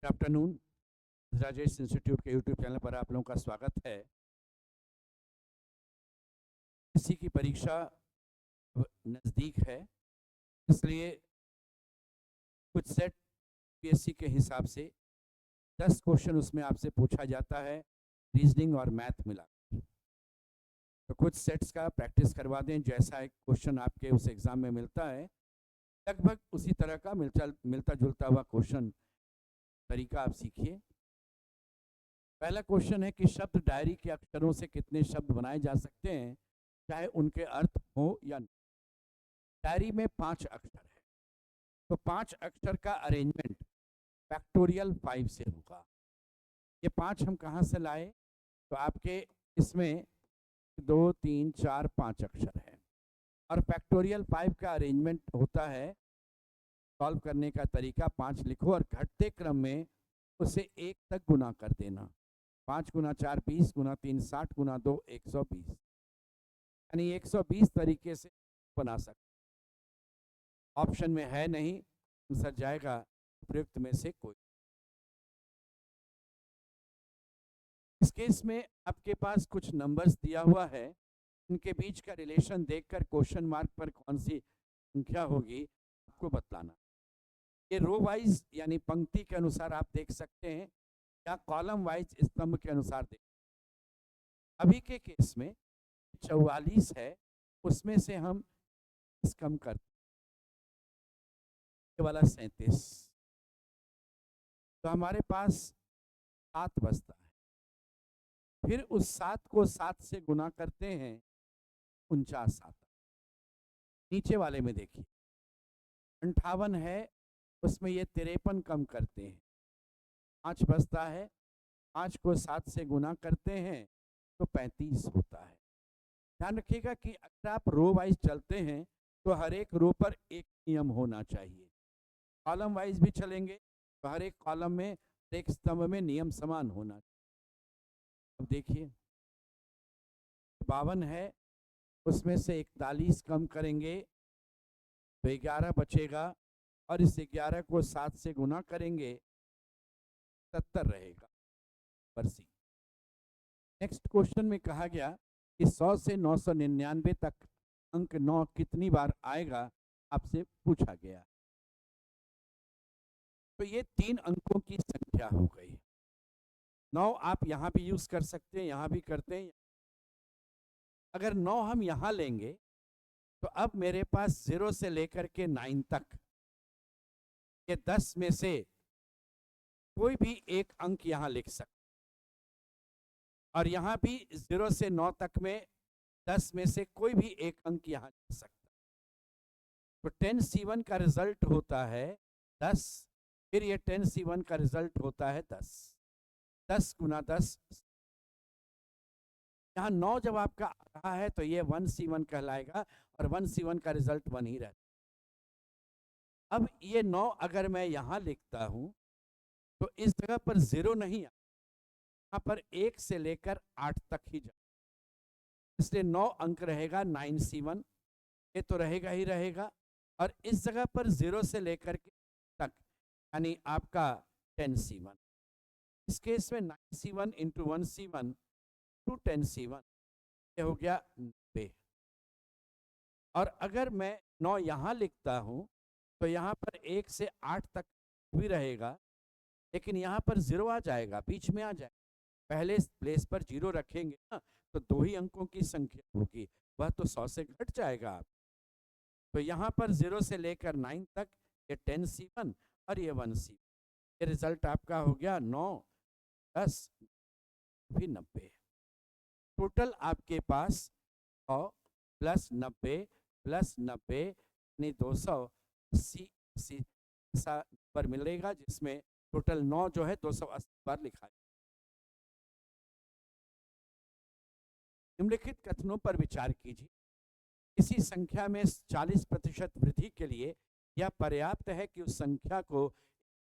Good afternoon. Rajesh institute के YouTube channel पर आप लोगों का स्वागत है। किसी की परीक्षा नज़दीक है, इसलिए कुछ सेट पीएससी के हिसाब से 10 क्वेश्चन उसमें आपसे पूछा जाता है, रीजनिंग और मैथ मिला। तो कुछ सेट्स का प्रैक्टिस करवा दें, जैसा एक क्वेश्चन आपके उस एग्ज़ाम में मिलता है लगभग उसी तरह का मिलता जुलता हुआ क्वेश्चन तरीका आप सीखिए। पहला क्वेश्चन है कि शब्द डायरी के अक्षरों से कितने शब्द बनाए जा सकते हैं, चाहे उनके अर्थ हो या नहीं। डायरी में 5 अक्षर है, तो 5 अक्षर का अरेंजमेंट फैक्टोरियल 5 से होगा। ये 5 हम कहाँ से लाए? तो आपके इसमें 2 3 4 5 अक्षर है और फैक्टोरियल 5 का अरेंजमेंट होता है, सॉल्व करने का तरीका 5 लिखो और घटते क्रम में उसे 1 तक गुना कर देना। 5 गुना 4 20, गुना 3 60, गुना 2 120, यानी 120 तरीके से बना सकते। ऑप्शन में है नहीं, आंसर जाएगा उपयुक्त में से कोई। इस केस में आपके पास कुछ नंबर्स दिया हुआ है, इनके बीच का रिलेशन देखकर क्वेश्चन मार्क पर कौन सी संख्या होगी आपको बतलाना। ये रो वाइज यानी पंक्ति के अनुसार आप देख सकते हैं या कॉलम वाइज स्तंभ के अनुसार देख। अभी के केस में 44 है, उसमें से हम इस कम करते वाला 37, तो हमारे पास 7 बचता है। फिर उस 7 को 7 से गुना करते हैं, 49 आता। नीचे वाले में देखिए 58 है, उसमें ये 53 कम करते हैं, 5 बचता है। 5 को 7 से गुना करते हैं तो 35 होता है। ध्यान रखिएगा कि अगर आप रो वाइज चलते हैं तो हर एक रो पर एक नियम होना चाहिए। कॉलम वाइज भी चलेंगे तो हर एक कॉलम में, एक स्तंभ में नियम समान होना चाहिए। अब देखिए 52 है, उसमें से 41 कम करेंगे तो 11 बचेगा और इस 11 को 7 से गुना करेंगे 70 रहेगा परसी। नेक्स्ट क्वेश्चन में कहा गया कि 100 से 999 तक अंक 9 कितनी बार आएगा, आपसे पूछा गया। तो ये 3 अंकों की संख्या हो गई। 9 आप यहां भी यूज कर सकते हैं, यहां भी करते हैं। अगर 9 हम यहां लेंगे तो अब मेरे पास 0 से लेकर के 9 तक ये 10 में से कोई भी एक अंक यहां लिख सकते, और यहां भी 0 से 9 तक में 10 में से कोई भी एक अंक यहां लिख सकता। तो 10C1 का रिजल्ट होता है 10, फिर ये 10C1 का रिजल्ट होता है 10, 10 गुना 10। यहाँ 9 जब आपका आ रहा है तो ये 1C1 कहलाएगा और 1C1 का रिजल्ट 1 ही रहता। अब ये 9 अगर मैं यहाँ लिखता हूं तो इस जगह पर 0 नहीं, यहाँ पर 1 से लेकर 8 तक ही जाए, इसलिए 9 अंक रहेगा 9C1, ये तो रहेगा ही रहेगा। और इस जगह पर 0 से लेकर के तक यानी आपका 10C1। इस केस में 9C1 into 1C1 to 10C1, ये हो गया 90। और अगर मैं 9 यहाँ लिखता हूँ तो यहाँ पर 1 से 8 तक भी रहेगा, लेकिन यहाँ पर 0 आ जाएगा, बीच में आ जाएगा। पहले प्लेस पर 0 रखेंगे ना तो 2 ही अंकों की संख्या होगी, वह तो 100 से घट जाएगा आप। तो यहाँ पर 0 से लेकर 9 तक ये 10C1 और ये 1C, ये रिजल्ट आपका हो गया 9 10 फिर 90। टोटल आपके पास 100 प्लस 90 प्लस 90 यानी 280 पर मिलेगा, जिसमें टोटल 9 जो है 280 बार लिखा है। निम्नलिखित कथनों पर विचार कीजिए। इसी संख्या में 40% वृद्धि के लिए यह पर्याप्त है कि उस संख्या को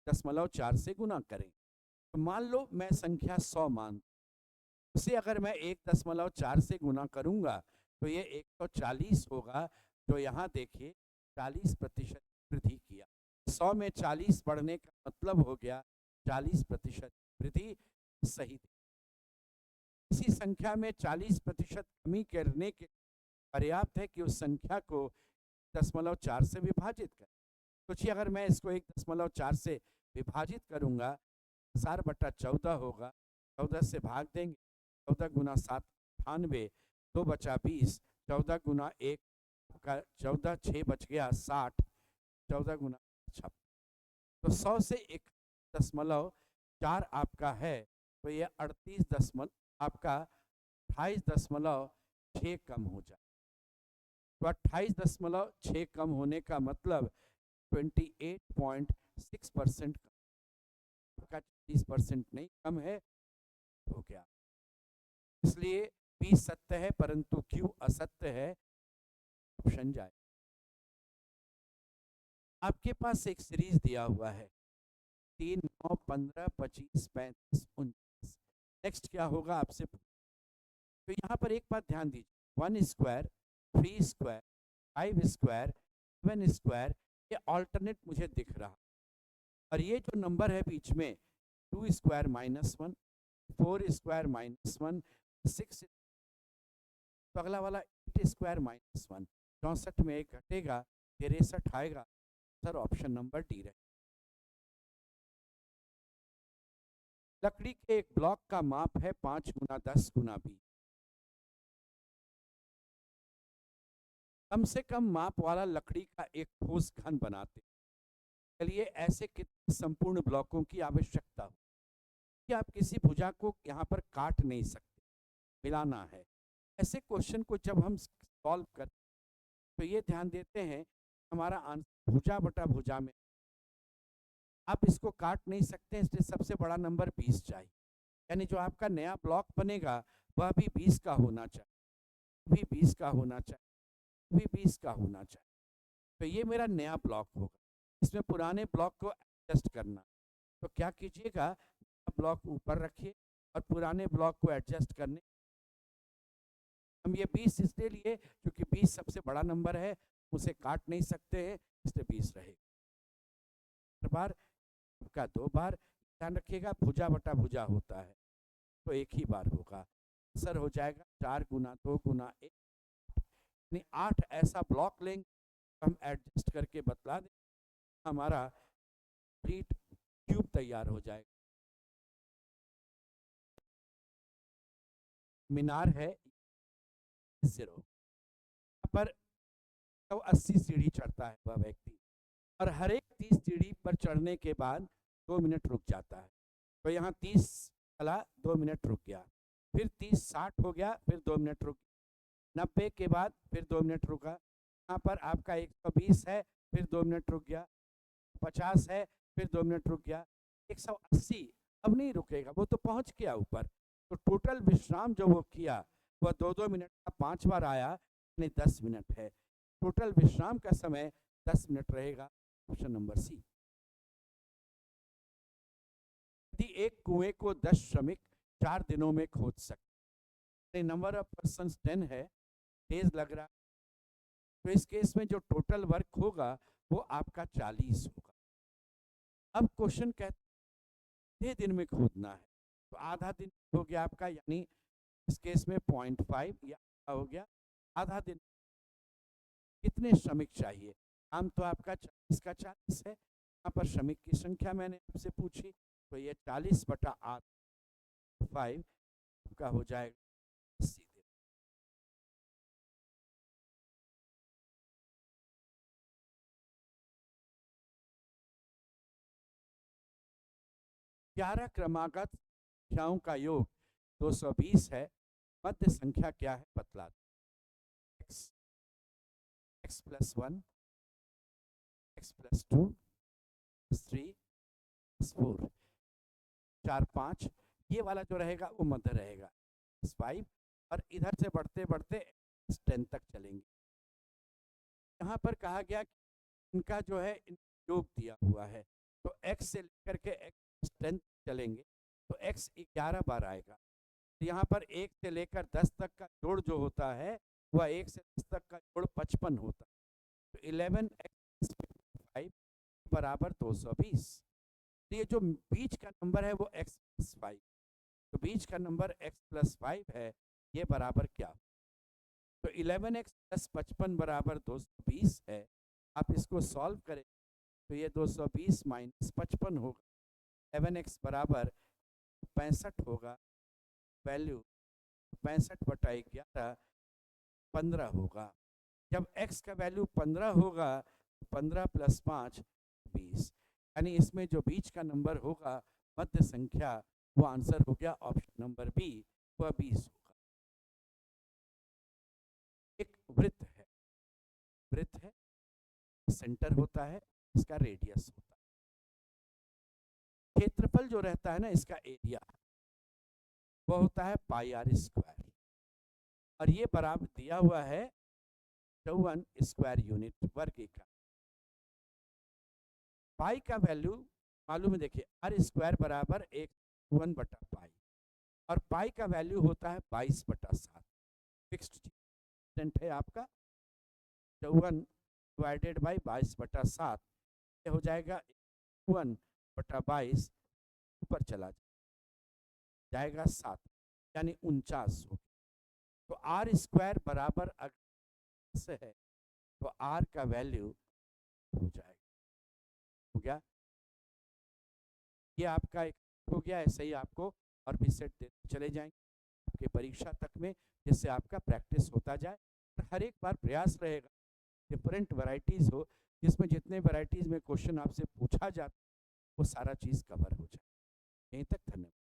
0.4 से गुना करें। तो मान लो मैं संख्या 100 मान, उसे अगर मैं 1.4 से गुना करूंगा तो ये 140 होगा। तो यहाँ देखिए 40% वृद्धि किया। 100 में 40 बढ़ने का मतलब हो गया 40% वृद्धि सही। इसी संख्या में 40% कमी करने के पर्याप्त है कि उस संख्या को 0.4 से विभाजित करें। सोचिए अगर मैं इसको 1.4 से विभाजित करूंगा, 1000/14 होगा, 14 से भाग देंगे, 14 गुना 7 98, 2 बचा 20, 14 गुना 1 का 14, 6 बच गया 60, 14 गुना 56, तो 100 से 1.4 आपका है, तो ये 38 दशमलव आपका 28.6 कम हो जाए। तो 28.6 कम होने का मतलब 28.6% का 30% नहीं कम है, हो गया। इसलिए P सत्य है परंतु Q असत्य है, ऑप्शन जाए। आपके पास एक सीरीज दिया हुआ है 3, 9, 15, 25, 35, 29। नेक्स्ट क्या होगा आपसे, तो यहाँ पर एक बात ध्यान दीजिए, 1 स्क्वायर, 3 स्क्वायर, 5 स्क्वायर, 7 स्क्वायर, ये ऑल्टरनेट मुझे दिख रहा, और ये जो नंबर है बीच में 2 स्क्वायर -1, 4 स्क्वायर -1, 6, तो अगला वाला 8 स्क्वायर -1, 64 में 1 घटेगा, 63 आएगा। सर ऑप्शन नंबर डी रहे। लकड़ी के एक ब्लॉक का माप है 5 गुना 10 गुना 20। कम से कम माप वाला लकड़ी का एक ठोस घन बनाते। चलिए ऐसे कितने संपूर्ण ब्लॉकों की आवश्यकता हो कि आप किसी भुजा को यहाँ पर काट नहीं सकते, मिलाना है। ऐसे क्वेश्चन को जब हम सॉल्व करते तो ये ध्यान देते हैं हमारा आंसर भुजा बटा भुजा में, आप इसको काट नहीं सकते, इसलिए सबसे बड़ा नंबर 20 चाहिए, यानी जो आपका नया ब्लॉक बनेगा वह भी 20 का होना चाहिए, भी 20 का होना चाहिए, भी 20 का होना चाहिए। तो ये मेरा नया ब्लॉक होगा, इसमें पुराने ब्लॉक को एडजस्ट करना। तो क्या कीजिएगा, ब्लॉक ऊपर रखिए और पुराने ब्लॉक को एडजस्ट करने, हम ये 20 इसलिए लिए क्योंकि 20 सबसे बड़ा नंबर है, उसे काट नहीं सकते हैं, इसलिए 20 रहेगा। बार का 2 बार, ध्यान रखिएगा भुजा बटा भुजा होता है तो एक ही बार होगा। आंसर हो जाएगा 4 गुना 2 गुना 1, यानी 8 ऐसा ब्लॉक लेंगे, हम एडजस्ट करके बतला दें, हमारा कंप्लीट क्यूब तैयार हो जाएगा। मीनार है 0 पर 80 सीढ़ी चढ़ता है वह व्यक्ति, और हर एक 30 सीढ़ी पर चढ़ने के बाद 2 मिनट रुक जाता है। तो यहाँ 30 चला, 2 मिनट रुक गया, फिर 30 60 हो गया, फिर 2 मिनट रुक, 90 के बाद फिर 2 मिनट रुका, यहाँ पर आपका 120 है, फिर 2 मिनट रुक गया, 50 है, फिर 2 मिनट रुक गया, 180 अब नहीं रुकेगा, वो तो पहुँच गया ऊपर। तो टोटल विश्राम जो वो किया वह 2-2 मिनट का 5 बार आया, यानी 10 मिनट है। टोटल विश्राम का समय 10 मिनट रहेगा, ऑप्शन नंबर सी। यदि एक कुएं को 10 श्रमिक 4 दिनों में खोद सकते, नंबर ऑफ पर्सन 10 है, तेज लग रहा, तो इस केस में जो टोटल वर्क होगा वो आपका 40 होगा। अब क्वेश्चन कहते दिन में खोदना है, तो आधा दिन हो गया आपका, यानी इस केस में 0.5 या हो गया आधा दिन। कितने श्रमिक चाहिए, आम तो आपका 40 का 40 है, यहाँ पर श्रमिक की संख्या मैंने आपसे पूछी, तो ये 40 बटा 5 का हो जाएगा सीधे। ग्यारह क्रमागत संख्याओं का योग 220 है, मध्य संख्या क्या है बतला दो। x + 1, x + 2, +3, +4, 4 5, ये वाला जो रहेगा वो मध्य रहेगा 5, और इधर से बढ़ते बढ़ते 10 तक चलेंगे। यहाँ पर कहा गया कि इनका जो है योग दिया हुआ है, तो x से लेकर के x 10 चलेंगे तो x 11 बार आएगा। तो यहाँ पर 1 से लेकर 10 तक का जोड़ जो होता है वह 1 से 10 तक का जोड़ 55 होता है, तो 11x 5 बराबर 220। ये जो बीच का नंबर है वो x प्लस 5, तो बीच का नंबर x प्लस 5 है, ये बराबर क्या? तो 11x प्लस 55 बराबर 220 है। आप इसको सॉल्व करें तो ये 220 माइनस 55 होगा, 11x बराबर 65 होगा, वैल्यू 65/11 15 होगा। जब x का वैल्यू 15 होगा तो 15 प्लस 5 20, यानी इसमें जो बीच का नंबर होगा मध्य संख्या, वो आंसर हो गया ऑप्शन नंबर बी, वह 20 होगा। एक वृत्त है, वृत्त है, सेंटर होता है, इसका रेडियस होता है, क्षेत्रफल जो रहता है ना इसका एरिया वो होता है पाई आर स्क्वायर, और ये बराबर दिया हुआ है 54 स्क्वायर यूनिट वर्ग इकाई। पाई का वैल्यू मालूम है, देखिए आर स्क्वायर बराबर 1/पाई, और पाई का वैल्यू होता है 22/7, फिक्स्ड है आपका। 54 डिवाइडेड बाई 22/7, ये हो जाएगा 51/22, ऊपर चला जाएगा 7, यानी 49 हो। तो आर स्क्वायर बराबर अगर से है तो आर का वैल्यू हो जाएगा, हो गया, ये आपका एक हो गया। ऐसे ही आपको और भी सेट देते चले जाएंगे आपके परीक्षा तक में, जिससे आपका प्रैक्टिस होता जाए और हर एक बार प्रयास रहेगा डिफरेंट वैरायटीज़ हो, जिसमें जितने वैरायटीज़ में क्वेश्चन आपसे पूछा जाता वो सारा चीज़ कवर हो जाए। यहीं तक, धन्यवाद।